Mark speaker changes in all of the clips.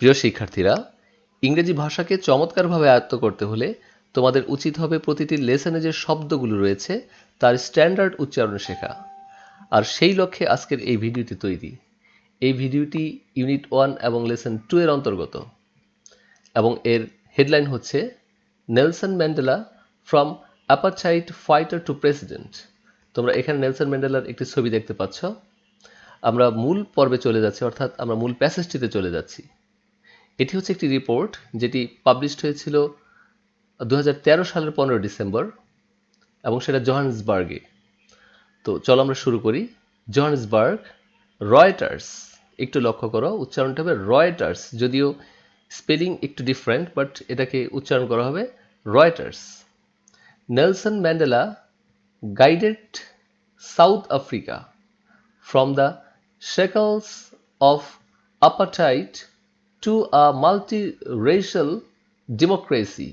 Speaker 1: প্রিয় শিক্ষার্থীরা, ইংরেজি ভাষাকে চমৎকারভাবে আয়ত্ত করতে হলে তোমাদের উচিত হবে প্রতিটি লেসনে যে শব্দগুলো রয়েছে তার স্ট্যান্ডার্ড উচ্চারণ শেখা। আর সেই লক্ষ্যে আজকের এই ভিডিওটি তৈরি। এই ভিডিওটি ইউনিট 1 এবং লেসন 2 এর অন্তর্গত এবং এর হেডলাইন হচ্ছে Nelson Mandela from apartheid fighter to president. তোমরা এখানে নেলসন ম্যান্ডেলার একটি ছবি দেখতে পাচ্ছ। আমরা মূল পর্বে চলে যাচ্ছি, অর্থাৎ আমরা মূল প্যাসেজটিতে চলে যাচ্ছি। এটি হচ্ছে একটি রিপোর্ট যেটি পাবলিশড হয়েছিল 2013 সালের 15 ডিসেম্বর এবং সেটা জোহান্সবার্গে। তো চলো আমরা শুরু করি। Johannesburg, Reuters. একটু লক্ষ্য করো, উচ্চারণটা হবে রয়টার্স, যদিও স্পেলিং একটু ডিফারেন্ট, বাট এটাকে উচ্চারণ করা হবে Reuters. Nelson Mandela guided South Africa from the shackles of apartheid to a multiracial democracy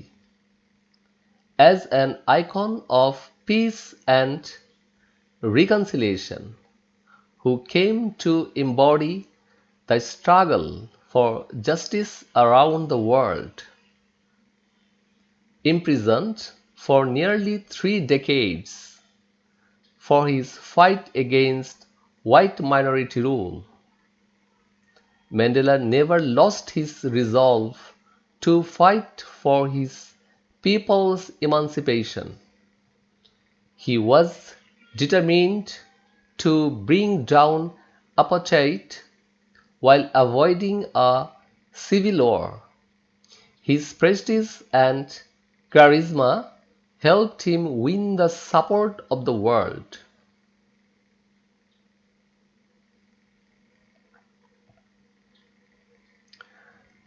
Speaker 1: as an icon of peace and reconciliation, who came to embody the struggle for justice around the world. Imprisoned for nearly 3 decades for his fight against white minority rule, Mandela never lost his resolve to fight for his people's emancipation. He was determined to bring down apartheid while avoiding a civil war. His prestige and charisma helped him win the support of the world.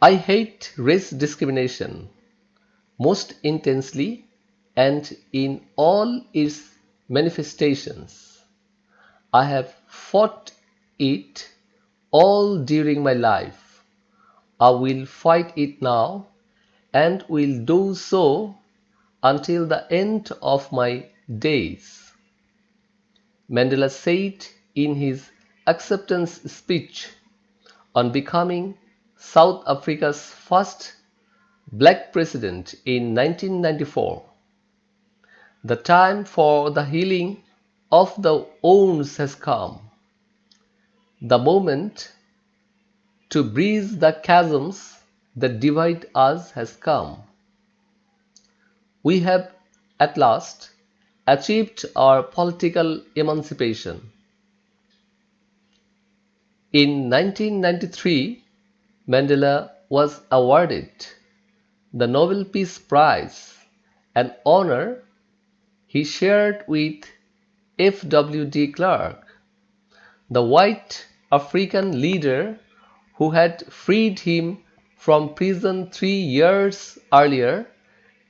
Speaker 1: I hate race discrimination most intensely and in all its manifestations. I have fought it all during my life. I will fight it now and will do so until the end of my days, Mandela said in his acceptance speech on becoming South Africa's first black president in 1994. The time for the healing of the wounds has come. The moment to bridge the chasms that divide us has come. We have at last achieved our political emancipation. In 1993, Mandela was awarded the Nobel Peace Prize, an honor he shared with F.W. de Klerk, the white African leader who had freed him from prison 3 years earlier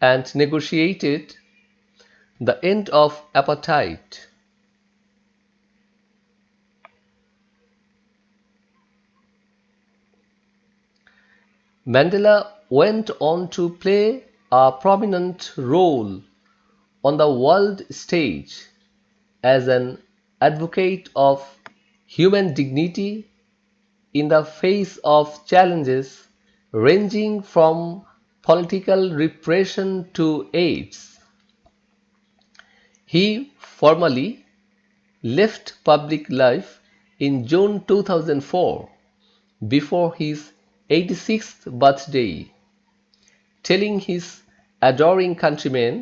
Speaker 1: and negotiated the end of apartheid. Mandela went on to play a prominent role on the world stage as an advocate of human dignity in the face of challenges ranging from political repression to AIDS. He formally left public life in June 2004 before his 86th birthday, telling his adoring countrymen,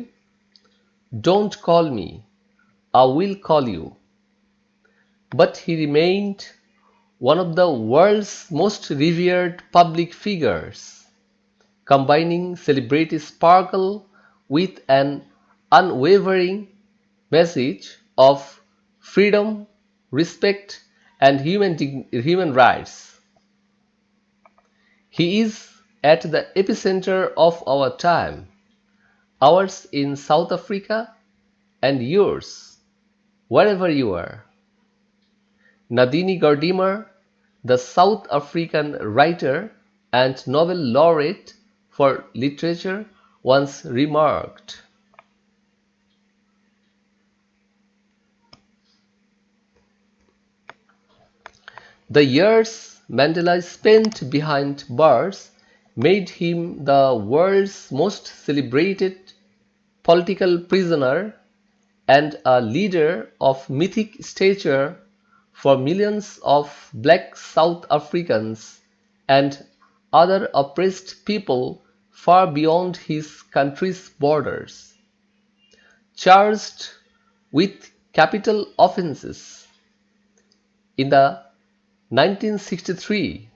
Speaker 1: "Don't call me, I will call you." But he remained one of the world's most revered public figures, combining celebrity sparkle with an unwavering message of freedom, respect, and human rights. He is at the epicenter of our time, ours in South Africa and yours, wherever you are. Nadine Gordimer, the South African writer and Nobel laureate for literature, once remarked, "The years Mandela spent behind bars made him the world's most celebrated political prisoner and a leader of mythic stature for millions of black South Africans and other oppressed people far beyond his country's borders. Charged with capital offences in the 1963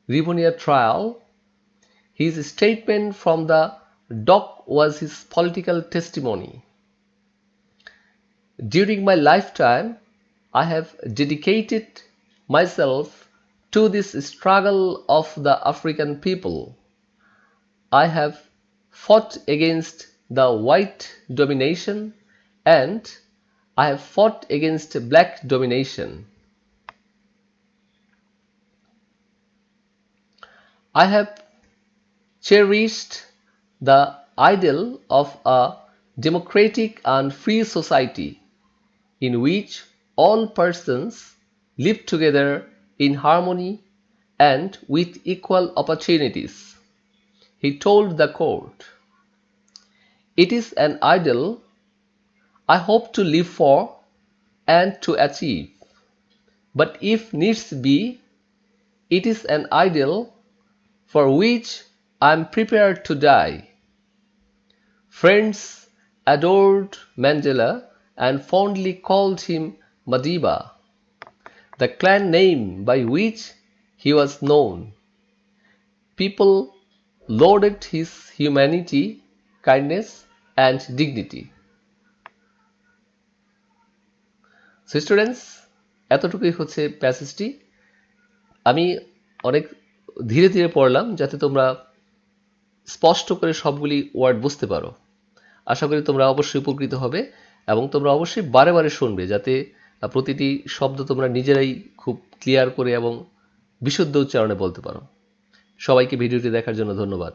Speaker 1: Rivonia trial, his statement from the dock was his political testimony. During my lifetime, I have dedicated myself to this struggle of the African people. I have fought against the white domination and I have fought against black domination. I have cherished the ideal of a democratic and free society in which all persons live together in harmony and with equal opportunities. He told the court, "It is an ideal I hope to live for and to achieve, but if needs be, it is an ideal for which I am prepared to die." Friends adored Mandela and fondly called him Madiba, the clan name by which he was known. People lauded his humanity, kindness, and dignity. So students, এতটুকুই হচ্ছে প্যাসেজটি। আমি অনেক ধীরে ধীরে পড়লাম যাতে তোমরা স্পষ্ট করে সবগুলি ওয়ার্ড বুঝতে পারো। আশা করি তোমরা অবশ্যই উপকৃত হবে এবং তোমরা অবশ্যই বারে বারে শুনবে যাতে প্রতিটি শব্দ তোমরা নিজেরাই খুব ক্লিয়ার করে এবং বিশুদ্ধ উচ্চারণে বলতে পারো। সবাইকে ভিডিওটি দেখার জন্য ধন্যবাদ।